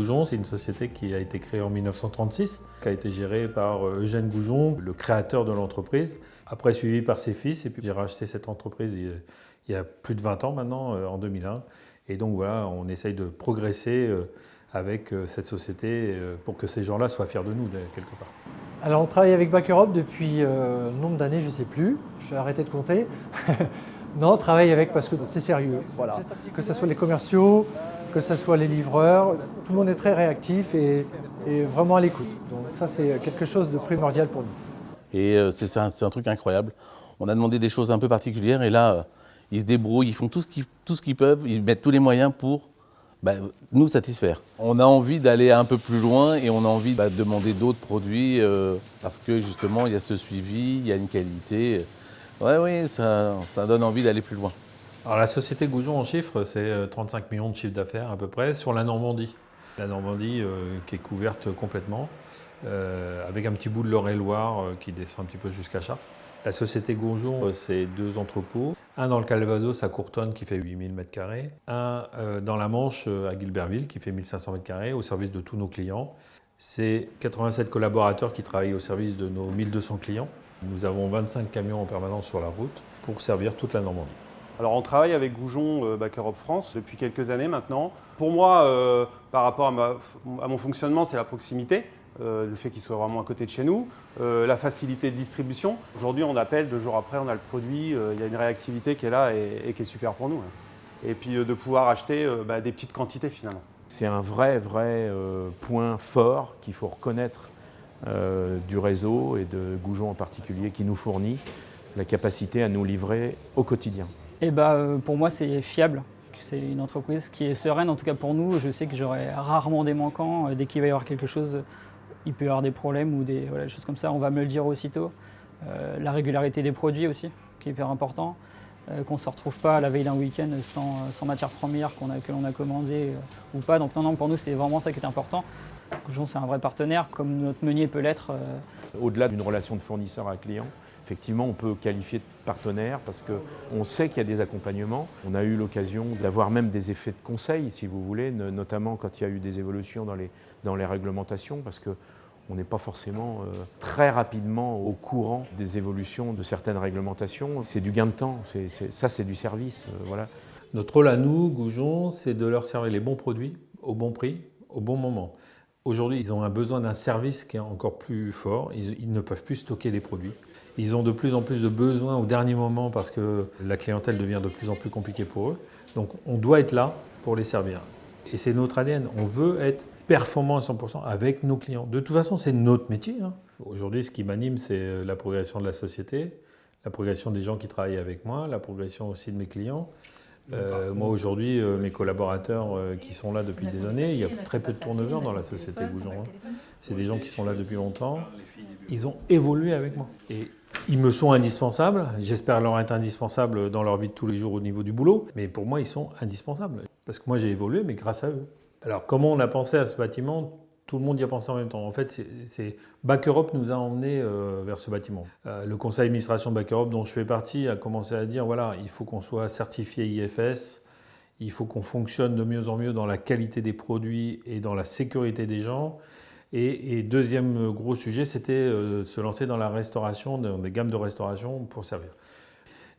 Goujon, c'est une société qui a été créée en 1936, qui a été gérée par Eugène Goujon, le créateur de l'entreprise, après suivi par ses fils. Et puis j'ai racheté cette entreprise il y a plus de 20 ans maintenant, en 2001. Et donc voilà, on essaye de progresser avec cette société pour que ces gens-là soient fiers de nous, quelque part. Alors on travaille avec Back Europe depuis nombre d'années, je ne sais plus, j'ai arrêté de compter. Non, on travaille avec parce que c'est sérieux, voilà. Que ce soit les commerciaux, que ce soit les livreurs, tout le monde est très réactif et vraiment à l'écoute. Donc ça c'est quelque chose de primordial pour nous. Et c'est un truc incroyable. On a demandé des choses un peu particulières et là, ils se débrouillent, ils font tout ce qu'ils peuvent, ils mettent tous les moyens pour nous satisfaire. On a envie d'aller un peu plus loin et on a envie de demander d'autres produits parce que justement, il y a ce suivi, il y a une qualité. Oui, ça donne envie d'aller plus loin. Alors la société Goujon en chiffres, c'est 35 millions de chiffre d'affaires à peu près sur la Normandie. La Normandie qui est couverte complètement, avec un petit bout de l'Eure-et-Loire qui descend un petit peu jusqu'à Chartres. La société Goujon, c'est 2 entrepôts. Un dans le Calvados à Courtonne qui fait 8000 m², un dans la Manche à Guilberville qui fait 1500 m² au service de tous nos clients. C'est 87 collaborateurs qui travaillent au service de nos 1200 clients. Nous avons 25 camions en permanence sur la route pour servir toute la Normandie. Alors on travaille avec Goujon Back Europe France depuis quelques années maintenant. Pour moi, par rapport à mon fonctionnement, c'est la proximité, le fait qu'il soit vraiment à côté de chez nous, la facilité de distribution. Aujourd'hui on appelle, 2 jours après on a le produit, il y a une réactivité qui est là et qui est super pour nous. Et puis de pouvoir acheter des petites quantités finalement. C'est un vrai point fort qu'il faut reconnaître du réseau et de Goujon en particulier qui nous fournit la capacité à nous livrer au quotidien. Et pour moi, c'est fiable. C'est une entreprise qui est sereine, en tout cas pour nous. Je sais que j'aurai rarement des manquants. Dès qu'il va y avoir quelque chose, il peut y avoir des problèmes ou des choses comme ça. On va me le dire aussitôt. La régularité des produits aussi, qui est hyper important. Qu'on ne se retrouve pas à la veille d'un week-end sans matière première que l'on a commandé ou pas. Donc non, pour nous, c'est vraiment ça qui est important. Goujon, c'est un vrai partenaire, comme notre meunier peut l'être. Au-delà d'une relation de fournisseur à client, effectivement, on peut qualifier de partenaire parce qu'on sait qu'il y a des accompagnements. On a eu l'occasion d'avoir même des effets de conseil, si vous voulez, notamment quand il y a eu des évolutions dans les réglementations, parce qu'on n'est pas forcément très rapidement au courant des évolutions de certaines réglementations. C'est du gain de temps, ça c'est du service. Voilà. Notre rôle à nous, Goujon, c'est de leur servir les bons produits, au bon prix, au bon moment. Aujourd'hui, ils ont un besoin d'un service qui est encore plus fort. Ils ne peuvent plus stocker les produits. Ils ont de plus en plus de besoins au dernier moment parce que la clientèle devient de plus en plus compliquée pour eux. Donc on doit être là pour les servir. Et c'est notre ADN. On veut être performant à 100% avec nos clients. De toute façon, c'est notre métier. Aujourd'hui, ce qui m'anime, c'est la progression de la société, la progression des gens qui travaillent avec moi, la progression aussi de mes clients. Moi aujourd'hui, mes collaborateurs qui sont là depuis des années, il y a très peu de turnover dans la société Goujon. C'est des gens qui sont là depuis longtemps. Ils ont évolué avec moi. Et ils me sont indispensables. J'espère leur être indispensables dans leur vie de tous les jours au niveau du boulot. Mais pour moi, ils sont indispensables. Parce que moi, j'ai évolué, mais grâce à eux. Alors, comment on a pensé à ce bâtiment ? Tout le monde y a pensé en même temps. En fait, Back Europe nous a emmenés vers ce bâtiment. Le conseil d'administration de Back Europe, dont je fais partie, a commencé à dire voilà, il faut qu'on soit certifié IFS, il faut qu'on fonctionne de mieux en mieux dans la qualité des produits et dans la sécurité des gens. Et deuxième gros sujet, c'était se lancer dans la restauration, dans des gammes de restauration pour servir.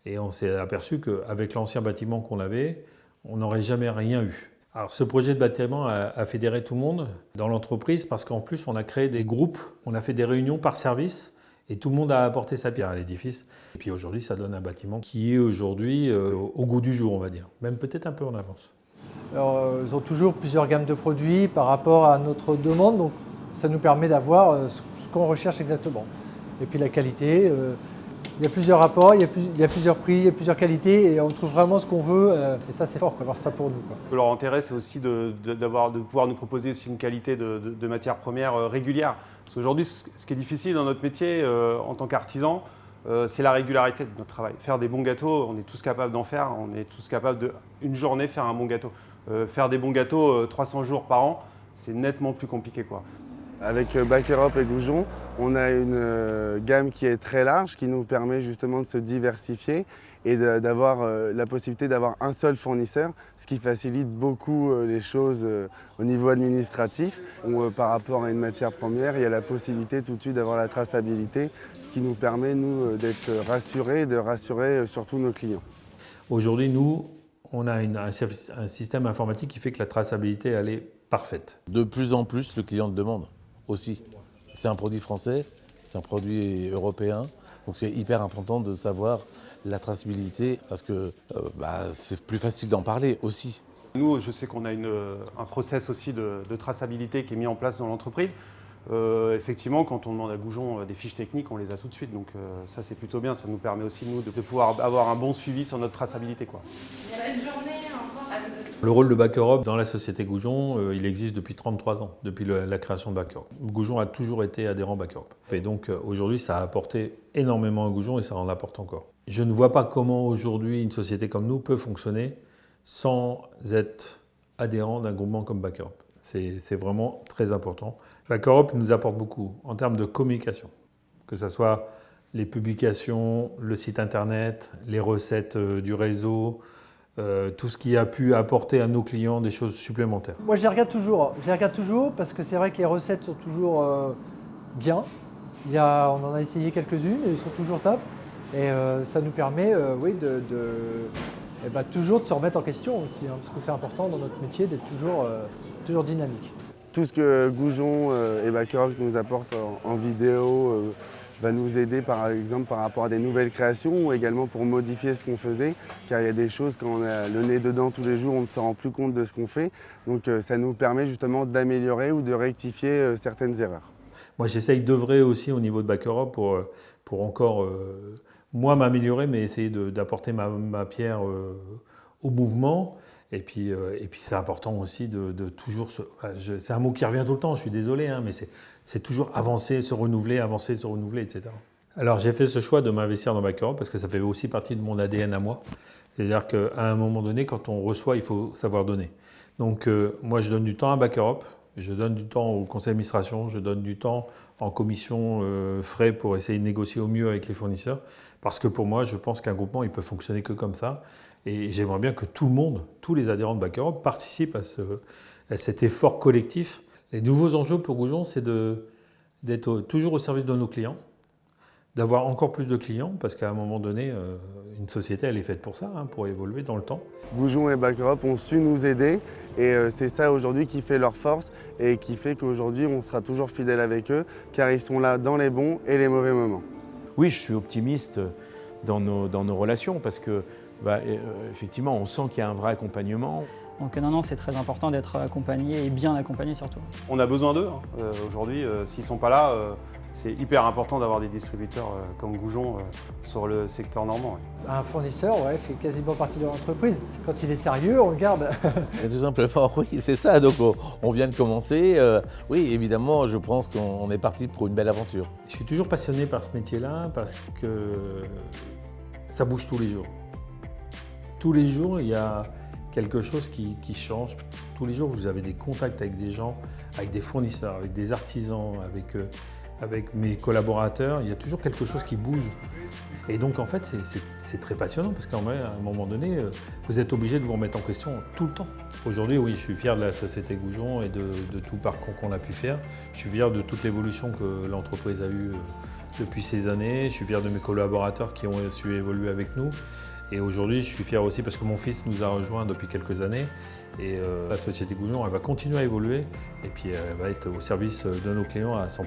Et on s'est aperçu qu'avec l'ancien bâtiment qu'on avait, on n'aurait jamais rien eu. Alors ce projet de bâtiment a fédéré tout le monde dans l'entreprise parce qu'en plus on a créé des groupes, on a fait des réunions par service et tout le monde a apporté sa pierre à l'édifice. Et puis aujourd'hui ça donne un bâtiment qui est aujourd'hui au goût du jour on va dire, même peut-être un peu en avance. Alors, ils ont toujours plusieurs gammes de produits par rapport à notre demande, donc ça nous permet d'avoir ce qu'on recherche exactement. Et puis la qualité, il y a plusieurs rapports, il y a plusieurs prix, il y a plusieurs qualités et on trouve vraiment ce qu'on veut. Et ça c'est fort, avoir ça pour nous. Leur intérêt c'est aussi de pouvoir nous proposer aussi une qualité de matières premières régulière. Parce qu'aujourd'hui ce qui est difficile dans notre métier en tant qu'artisan, c'est la régularité de notre travail. Faire des bons gâteaux, on est tous capables d'en faire, on est tous capables d'une journée faire un bon gâteau. Faire des bons gâteaux 300 jours par an, c'est nettement plus compliqué, quoi. Avec Back Europe et Goujon, on a une gamme qui est très large, qui nous permet justement de se diversifier et d'avoir la possibilité d'avoir un seul fournisseur, ce qui facilite beaucoup les choses au niveau administratif. Par rapport à une matière première, il y a la possibilité tout de suite d'avoir la traçabilité, ce qui nous permet, nous, d'être rassurés et de rassurer surtout nos clients. Aujourd'hui, nous, on a un système informatique qui fait que la traçabilité, elle est parfaite. De plus en plus, le client le demande aussi. C'est un produit français, c'est un produit européen, donc c'est hyper important de savoir la traçabilité parce que c'est plus facile d'en parler aussi. Nous, je sais qu'on a un process aussi de traçabilité qui est mis en place dans l'entreprise. Effectivement, quand on demande à Goujon des fiches techniques, on les a tout de suite. Donc ça, c'est plutôt bien. Ça nous permet aussi, nous, de pouvoir avoir un bon suivi sur notre traçabilité, quoi. Le rôle de Back Europe dans la société Goujon, il existe depuis 33 ans, depuis la création de Back Europe. Goujon a toujours été adhérent Back Europe. Et donc aujourd'hui, ça a apporté énormément à Goujon et ça en apporte encore. Je ne vois pas comment aujourd'hui une société comme nous peut fonctionner sans être adhérent d'un groupement comme Back Europe. C'est vraiment très important. Back Europe nous apporte beaucoup en termes de communication, que ce soit les publications, le site internet, les recettes du réseau, tout ce qui a pu apporter à nos clients des choses supplémentaires. Moi, je les regarde toujours parce que c'est vrai que les recettes sont toujours bien. On en a essayé quelques-unes et ils sont toujours top. Et ça nous permet toujours de se remettre en question aussi, hein, parce que c'est important dans notre métier d'être toujours dynamique. Tout ce que Goujon et Back Europe nous apportent en vidéo va nous aider par exemple par rapport à des nouvelles créations ou également pour modifier ce qu'on faisait, car il y a des choses quand on a le nez dedans tous les jours, on ne se rend plus compte de ce qu'on fait. Donc ça nous permet justement d'améliorer ou de rectifier certaines erreurs. Moi, j'essaye d'œuvrer aussi au niveau de Back Europe pour encore, moi, m'améliorer, mais essayer d'apporter ma pierre au mouvement. Et puis c'est important aussi de toujours c'est un mot qui revient tout le temps, je suis désolé, hein, mais c'est toujours avancer, se renouveler, etc. Alors j'ai fait ce choix de m'investir dans Back Europe parce que ça fait aussi partie de mon ADN à moi. C'est-à-dire qu'à un moment donné, quand on reçoit, il faut savoir donner. Donc moi, je donne du temps à Back Europe, je donne du temps au conseil d'administration, je donne du temps en commission frais pour essayer de négocier au mieux avec les fournisseurs. Parce que pour moi, je pense qu'un groupement, il peut fonctionner que comme ça. Et j'aimerais bien que tout le monde, tous les adhérents de Back Europe participent à cet effort collectif. Les nouveaux enjeux pour Goujon, c'est d'être toujours au service de nos clients, d'avoir encore plus de clients, parce qu'à un moment donné, une société, elle est faite pour ça, hein, pour évoluer dans le temps. Goujon et Back Europe ont su nous aider et c'est ça aujourd'hui qui fait leur force et qui fait qu'aujourd'hui, on sera toujours fidèle avec eux, car ils sont là dans les bons et les mauvais moments. Oui, je suis optimiste dans nos relations parce que effectivement, on sent qu'il y a un vrai accompagnement. Donc non, c'est très important d'être accompagné et bien accompagné surtout. On a besoin d'eux. Aujourd'hui, s'ils ne sont pas là, c'est hyper important d'avoir des distributeurs comme Goujon sur le secteur normand. Ouais. Un fournisseur fait quasiment partie de l'entreprise. Quand il est sérieux, on le garde. Et tout simplement, oui, c'est ça. Donc on vient de commencer. Oui, évidemment, je pense qu'on est parti pour une belle aventure. Je suis toujours passionné par ce métier-là parce que ça bouge tous les jours. Tous les jours, il y a quelque chose qui change. Tous les jours, vous avez des contacts avec des gens, avec des fournisseurs, avec des artisans, avec mes collaborateurs. Il y a toujours quelque chose qui bouge. Et donc, en fait, c'est très passionnant parce qu'à un moment donné, vous êtes obligé de vous remettre en question tout le temps. Aujourd'hui, oui, je suis fier de la société Goujon et de tout le parcours qu'on a pu faire. Je suis fier de toute l'évolution que l'entreprise a eue depuis ces années. Je suis fier de mes collaborateurs qui ont su évoluer avec nous. Et aujourd'hui, je suis fier aussi parce que mon fils nous a rejoints depuis quelques années. Et la société Goujon, elle va continuer à évoluer et puis elle va être au service de nos clients à 100%.